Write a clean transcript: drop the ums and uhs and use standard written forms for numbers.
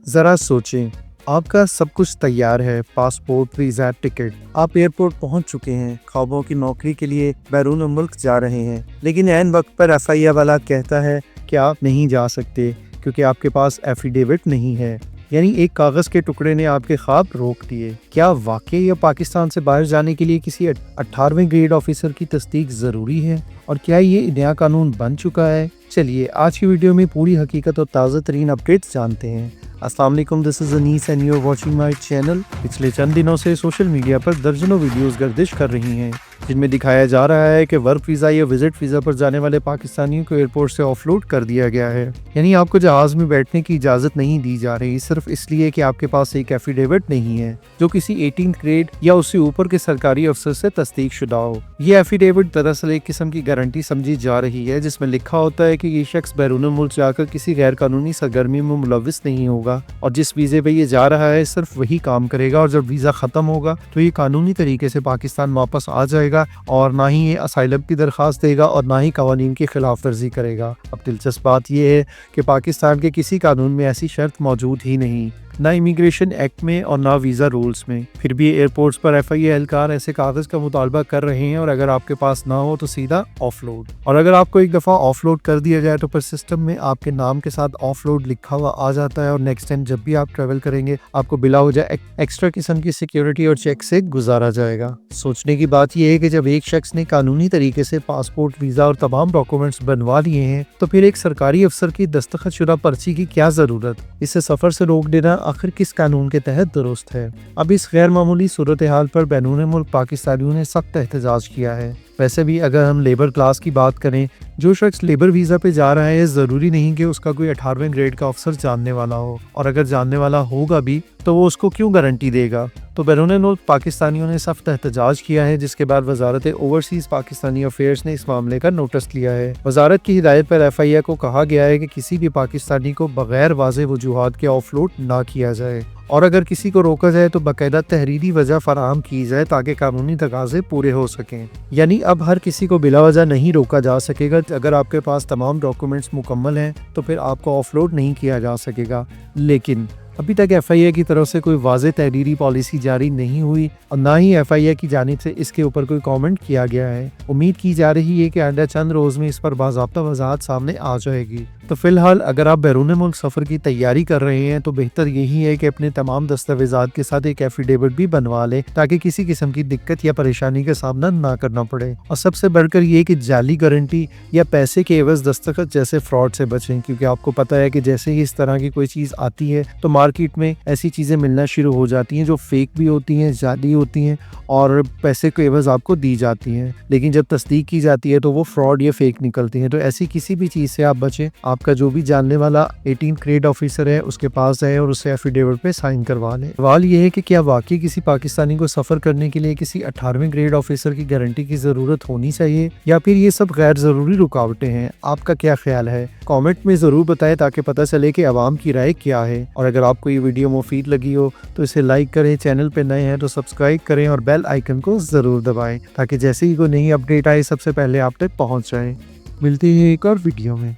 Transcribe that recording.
ذرا سوچیں، آپ کا سب کچھ تیار ہے، پاسپورٹ، ویزا، ٹکٹ، آپ ایئرپورٹ پہنچ چکے ہیں، خوابوں کی نوکری کے لیے بیرون ملک جا رہے ہیں، لیکن عین وقت پر FIA والا کہتا ہے کہ آپ نہیں جا سکتے کیونکہ آپ کے پاس ایفیڈیوٹ نہیں ہے۔ یعنی ایک کاغذ کے ٹکڑے نے آپ کے خواب روک دیے۔ کیا واقعی یہ پاکستان سے باہر جانے کے لیے کسی 18ویں گریڈ آفیسر کی تصدیق ضروری ہے؟ اور کیا یہ نیا قانون بن چکا ہے؟ چلیے آج کی ویڈیو میں پوری حقیقت اور تازہ ترین اپڈیٹس جانتے ہیں۔ السلام علیکم، this is Anees and you are watching my channel. پچھلے چند دنوں سے سوشل میڈیا پر درجنوں ویڈیوز گردش کر رہی ہیں جن میں دکھایا جا رہا ہے کہ ورک ویزا یا وزٹ ویزا پر جانے والے پاکستانیوں کو ایئرپورٹ سے آف لوڈ کر دیا گیا ہے۔ یعنی آپ کو جہاز میں بیٹھنے کی اجازت نہیں دی جا رہی، صرف اس لیے کہ آپ کے پاس ایک ایفیڈیوٹ نہیں ہے جو کسی 18 گریڈ یا اس سے اوپر کے سرکاری افسر سے تصدیق شدہ ہو۔ یہ ایفیڈیوٹ دراصل ایک قسم کی گارنٹی سمجھی جا رہی ہے جس میں لکھا ہوتا ہے کہ یہ شخص بیرون ملک جا کر کسی غیر قانونی سرگرمی میں ملوث نہیں ہوگا، اور جس ویزے پہ یہ جا رہا ہے صرف وہی کام کرے گا، اور جب ویزا ختم ہوگا تو یہ قانونی طریقے سے پاکستان واپس آ جائے گا، اور نہ ہی یہ اسائلم کی درخواست دے گا اور نہ ہی قوانین کی خلاف ورزی کرے گا۔ اب دلچسپ بات یہ ہے کہ پاکستان کے کسی قانون میں ایسی شرط موجود ہی نہیں، نہ امیگریشن ایکٹ میں اور نہ ویزا رولز میں۔ پھر بھی ایئرپورٹس پر FIA اہلکار ایسے کاغذ کا مطالبہ کر رہے ہیں، اور اگر آپ کے پاس نہ ہو تو سیدھا آف لوڈ۔ اور اگر آپ کو ایک دفعہ آف لوڈ کر دیا جائے تو پھر سسٹم میں آپ کے نام کے ساتھ آف لوڈ لکھا ہوا آ جاتا ہے، اور نیکسٹ ٹائم جب بھی آپ ٹریول کریں گے آپ کو بلا وجہ ایکسٹرا قسم کی سیکیورٹی اور چیک سے گزارا جائے گا۔ سوچنے کی بات یہ ہے کہ جب ایک شخص نے قانونی طریقے سے پاسپورٹ، ویزا اور تمام ڈاکومنٹس بنوا لیے ہیں تو پھر ایک سرکاری افسر کی دستخط شدہ پرچی کی کیا ضرورت؟ اسے سفر سے روک دینا آخر کس قانون کے تحت درست ہے؟ اب اس غیر معمولی صورتحال پر بیرون ملک پاکستانیوں نے سخت احتجاج کیا ہے۔ ویسے بھی اگر ہم لیبر کلاس کی بات کریں، جو شخص لیبر ویزا پہ جا رہا ہے ضروری نہیں کہ اس کا کوئی 18ویں گریڈ کا افسر جاننے والا ہو، اور اگر جاننے والا ہوگا بھی تو وہ اس کو کیوں گارنٹی دے گا؟ تو بیرون ملک پاکستانیوں نے سخت احتجاج کیا ہے، جس کے بعد وزارت اوورسیز پاکستانی افیئرز نے اس معاملے کا نوٹس لیا ہے۔ وزارت کی ہدایت پر FIA کو کہا گیا ہے کہ کسی بھی پاکستانی کو بغیر واضح وجوہات کے آف لوڈ نہ کیا جائے، اور اگر کسی کو روکا جائے تو باقاعدہ تحریری وجہ فراہم کی جائے تاکہ قانونی تقاضے پورے ہو سکیں۔ یعنی اب ہر کسی کو بلا وجہ نہیں روکا جا سکے گا۔ اگر آپ کے پاس تمام ڈاکومنٹس مکمل ہیں تو پھر آپ کو آف لوڈ نہیں کیا جا سکے گا، لیکن ابھی تک FIA کی طرف سے کوئی واضح تحریری پالیسی جاری نہیں ہوئی، اور نہ ہی FIA کی جانب سے اس کے اوپر کوئی کامنٹ کیا گیا ہے۔ امید کی جا رہی ہے کہ آئندہ چند روز میں اس پر باضابطہ وضاحت سامنے آ جائے گی۔ تو فی الحال اگر آپ بیرون ملک سفر کی تیاری کر رہے ہیں تو بہتر یہی ہے کہ اپنے تمام دستاویزات کے ساتھ ایک ایفیڈیوٹ بھی بنوا لیں تاکہ کسی قسم کی دقت یا پریشانی کا سامنا نہ کرنا پڑے، اور سب سے بڑھ کر یہ کہ جعلی گارنٹی یا پیسے کے عوض دستخط جیسے فراڈ سے بچیں، کیونکہ آپ کو پتہ ہے کہ جیسے ہی اس طرح کی کوئی چیز آتی ہے تو مارکیٹ میں ایسی چیزیں ملنا شروع ہو جاتی ہیں جو فیک بھی ہوتی ہیں، جعلی ہوتی ہیں، اور پیسے کے عوض آپ کو دی جاتی ہیں، لیکن جب تصدیق کی جاتی ہے تو وہ فراڈ یا فیک نکلتی ہیں۔ تو ایسی کسی بھی چیز سے آپ بچیں۔ آپ کا جو بھی جاننے والا 18 گریڈ آفیسر ہے اس کے پاس جائیں اور اسے ایفیڈیوٹ پہ سائن کروا لیں۔ سوال یہ ہے کہ کیا واقعی کسی پاکستانی کو سفر کرنے کے لیے کسی 18ویں گریڈ آفیسر کی گارنٹی کی ضرورت ہونی چاہیے، یا پھر یہ سب غیر ضروری رکاوٹیں ہیں؟ آپ کا کیا خیال ہے؟ کامنٹ میں ضرور بتائیں تاکہ پتہ چلے کہ عوام کی رائے کیا ہے، اور اگر آپ کو یہ ویڈیو مفید لگی ہو تو اسے لائک کریں، چینل پہ نئے ہیں تو سبسکرائب کریں اور بیل آئیکن کو ضرور دبائیں تاکہ جیسے ہی کوئی نئی اپڈیٹ آئے سب سے پہلے آپ تک پہنچ جائے۔ ملتے ہیں ایک اور ویڈیو میں۔